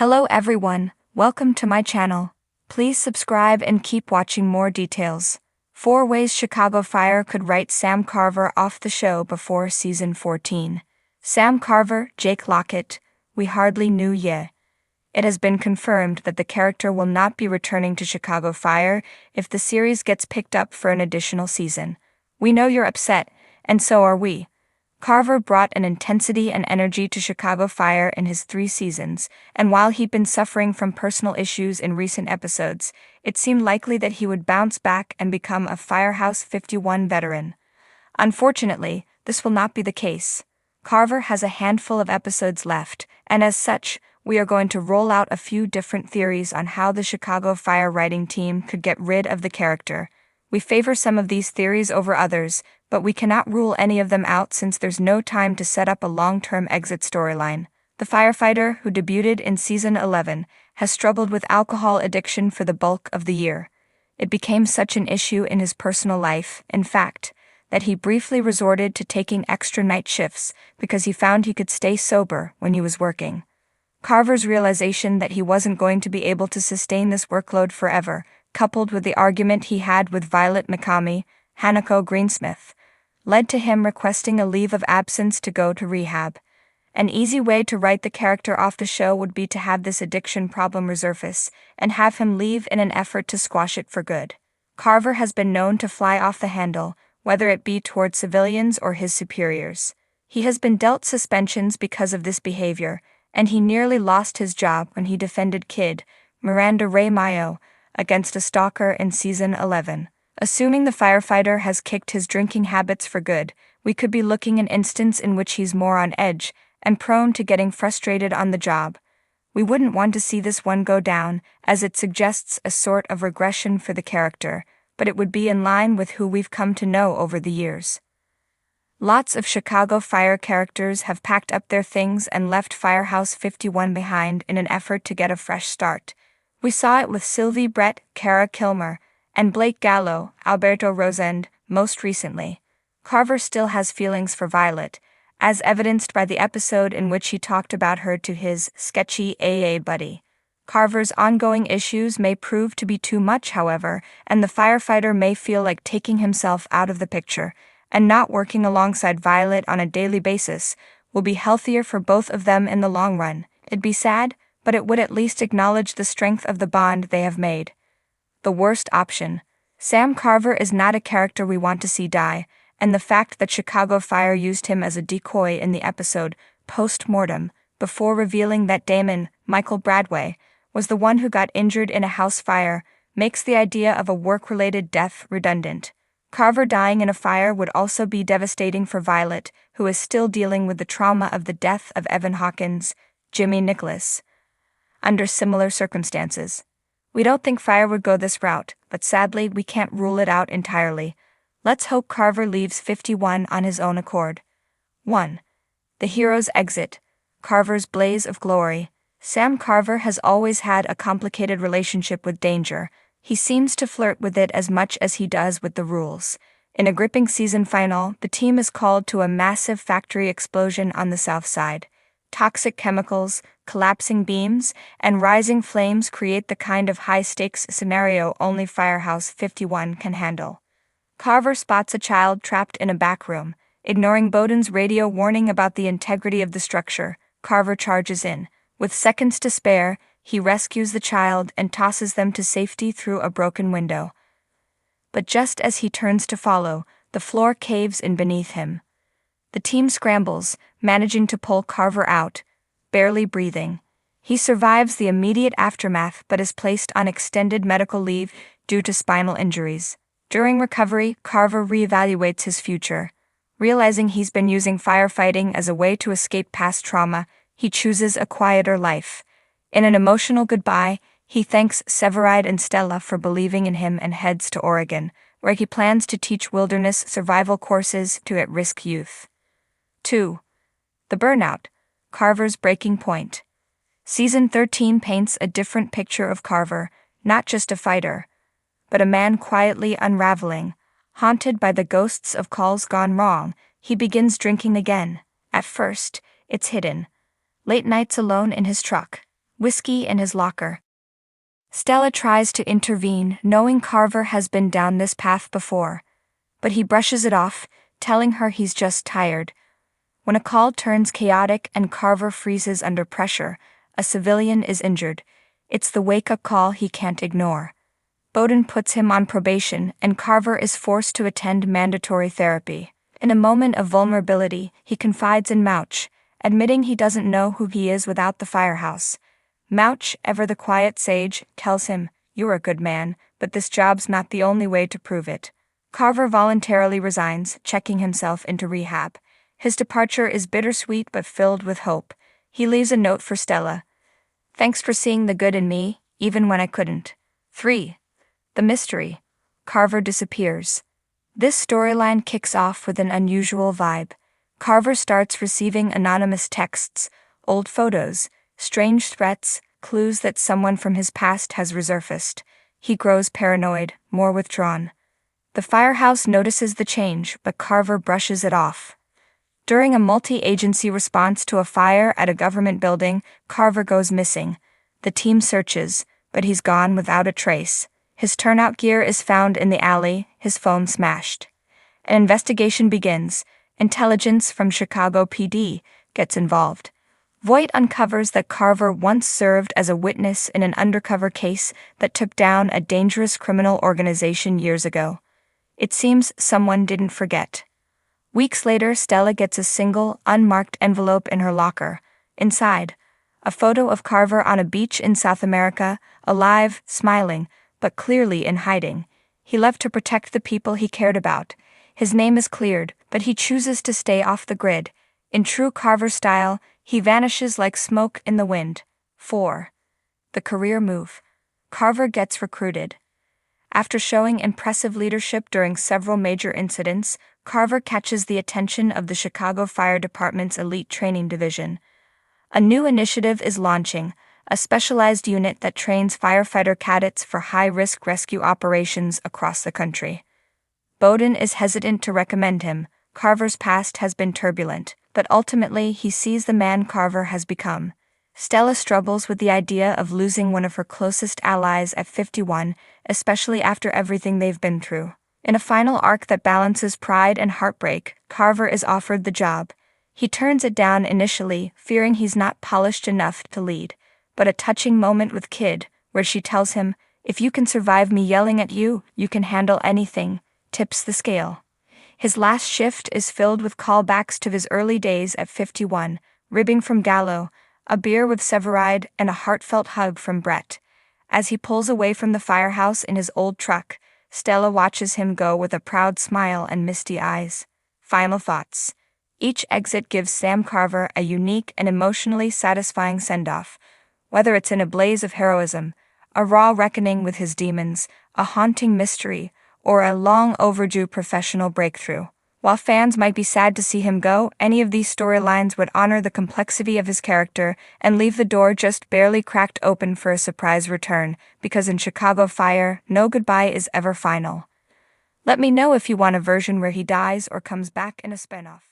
Hello everyone, welcome to my channel. Please subscribe and keep watching more details. 4 ways Chicago Fire could write Sam Carver off the show before season 14. Sam Carver, Jake Lockett, we hardly knew ye. It has been confirmed that the character will not be returning to Chicago Fire if the series gets picked up for an additional season. We know you're upset, and so are we. Carver brought an intensity and energy to Chicago Fire in his 3 seasons, and while he'd been suffering from personal issues in recent episodes, it seemed likely that he would bounce back and become a Firehouse 51 veteran. Unfortunately, this will not be the case. Carver has a handful of episodes left, and as such, we are going to roll out a few different theories on how the Chicago Fire writing team could get rid of the character. We favor some of these theories over others, but we cannot rule any of them out since there's no time to set up a long-term exit storyline. The firefighter, who debuted in season 11, has struggled with alcohol addiction for the bulk of the year. It became such an issue in his personal life, in fact, that he briefly resorted to taking extra night shifts because he found he could stay sober when he was working. Carver's realization that he wasn't going to be able to sustain this workload forever, coupled with the argument he had with Violet McCamey, Hanako Greensmith, led to him requesting a leave of absence to go to rehab. An easy way to write the character off the show would be to have this addiction problem resurface and have him leave in an effort to squash it for good. Carver has been known to fly off the handle, whether it be toward civilians or his superiors. He has been dealt suspensions because of this behavior, and he nearly lost his job when he defended Kid, Miranda Ray Mayo, against a stalker in season 11. Assuming the firefighter has kicked his drinking habits for good, we could be looking at an instance in which he's more on edge and prone to getting frustrated on the job. We wouldn't want to see this one go down, as it suggests a sort of regression for the character, but it would be in line with who we've come to know over the years. Lots of Chicago Fire characters have packed up their things and left Firehouse 51 behind in an effort to get a fresh start. We saw it with Sylvie Brett, Cara Kilmer, and Blake Gallo, Alberto Rosend, most recently. Carver still has feelings for Violet, as evidenced by the episode in which he talked about her to his sketchy AA buddy. Carver's ongoing issues may prove to be too much, however, and the firefighter may feel like taking himself out of the picture, and not working alongside Violet on a daily basis will be healthier for both of them in the long run. It'd be sad, but it would at least acknowledge the strength of the bond they have made. The worst option. Sam Carver is not a character we want to see die, and the fact that Chicago Fire used him as a decoy in the episode post-mortem, before revealing that Damon, Michael Bradway, was the one who got injured in a house fire, makes the idea of a work-related death redundant. Carver dying in a fire would also be devastating for Violet, who is still dealing with the trauma of the death of Evan Hawkins, Jimmy Nicholas, under similar circumstances. We don't think Fire would go this route, but sadly we can't rule it out entirely. Let's hope Carver leaves 51 on his own accord. 1. The hero's exit. Carver's blaze of glory. Sam Carver has always had a complicated relationship with danger. He seems to flirt with it as much as he does with the rules. In a gripping season final, the team is called to a massive factory explosion on the south side. Toxic chemicals, collapsing beams, and rising flames create the kind of high-stakes scenario only Firehouse 51 can handle. Carver spots a child trapped in a back room. Ignoring Bowden's radio warning about the integrity of the structure, Carver charges in. With seconds to spare, he rescues the child and tosses them to safety through a broken window. But just as he turns to follow, the floor caves in beneath him. The team scrambles, managing to pull Carver out, barely breathing. He survives the immediate aftermath but is placed on extended medical leave due to spinal injuries. During recovery, Carver reevaluates his future. Realizing he's been using firefighting as a way to escape past trauma, he chooses a quieter life. In an emotional goodbye, he thanks Severide and Stella for believing in him and heads to Oregon, where he plans to teach wilderness survival courses to at-risk youth. 2. The burnout. Carver's breaking point. Season 13 paints a different picture of Carver, not just a fighter, but a man quietly unraveling. Haunted by the ghosts of calls gone wrong, he begins drinking again. At first, it's hidden. Late nights alone in his truck. whiskey in his locker. Stella tries to intervene, knowing Carver has been down this path before, but he brushes it off, telling her he's just tired. When a call turns chaotic and Carver freezes under pressure, a civilian is injured. It's the wake-up call he can't ignore. Bowden puts him on probation, and Carver is forced to attend mandatory therapy. In a moment of vulnerability, he confides in Mouch, admitting he doesn't know who he is without the firehouse. Mouch, ever the quiet sage, tells him, "You're a good man, but this job's not the only way to prove it." Carver voluntarily resigns, checking himself into rehab. His departure is bittersweet but filled with hope. He leaves a note for Stella. "Thanks for seeing the good in me, even when I couldn't." 3. The mystery. Carver disappears. This storyline kicks off with an unusual vibe. Carver starts receiving anonymous texts, old photos, strange threats, clues that someone from his past has resurfaced. He grows paranoid, more withdrawn. The firehouse notices the change, but Carver brushes it off. During a multi-agency response to a fire at a government building, Carver goes missing. The team searches, but he's gone without a trace. His turnout gear is found in the alley, his phone smashed. An investigation begins. Intelligence from Chicago PD gets involved. Voight uncovers that Carver once served as a witness in an undercover case that took down a dangerous criminal organization years ago. It seems someone didn't forget. Weeks later, Stella gets a single, unmarked envelope in her locker. Inside, a photo of Carver on a beach in South America, alive, smiling, but clearly in hiding. He left to protect the people he cared about. His name is cleared, but he chooses to stay off the grid. In true Carver style, he vanishes like smoke in the wind. 4. The career move. Carver gets recruited. After showing impressive leadership during several major incidents, Carver catches the attention of the Chicago Fire Department's elite training division. A new initiative is launching, a specialized unit that trains firefighter cadets for high-risk rescue operations across the country. Bowden is hesitant to recommend him. Carver's past has been turbulent, but ultimately he sees the man Carver has become. Stella struggles with the idea of losing one of her closest allies at 51, especially after everything they've been through. In a final arc that balances pride and heartbreak, Carver is offered the job. He turns it down initially, fearing he's not polished enough to lead. But a touching moment with Kid, where she tells him, "If you can survive me yelling at you, you can handle anything," tips the scale. His last shift is filled with callbacks to his early days at 51, ribbing from Gallo, a beer with Severide, and a heartfelt hug from Brett. As he pulls away from the firehouse in his old truck, Stella watches him go with a proud smile and misty eyes. Final thoughts. Each exit gives Sam Carver a unique and emotionally satisfying send-off, whether it's in a blaze of heroism, a raw reckoning with his demons, a haunting mystery, or a long-overdue professional breakthrough. While fans might be sad to see him go, any of these storylines would honor the complexity of his character and leave the door just barely cracked open for a surprise return, because in Chicago Fire, no goodbye is ever final. Let me know if you want a version where he dies or comes back in a spinoff.